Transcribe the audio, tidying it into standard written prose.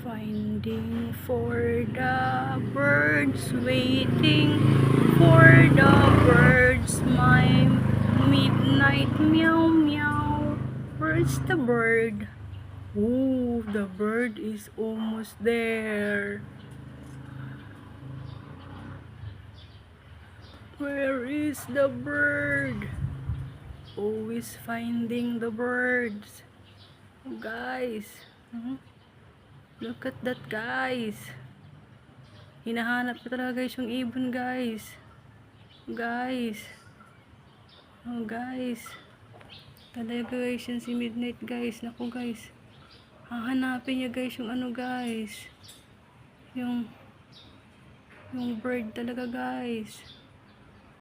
Finding for the birds, waiting for the birds, my midnight meow meow. Where's the bird? Oh, the bird is almost there. Where is the bird? Always finding the birds. Oh, guys. Look at that, guys. Hinahanap ko talaga guys yung ibon, guys. Guys. Oh, guys. Talaga guys, yan si Midnight, guys. Naku, guys. Hahanapin niya guys yung ano, guys. Yung bird talaga, guys.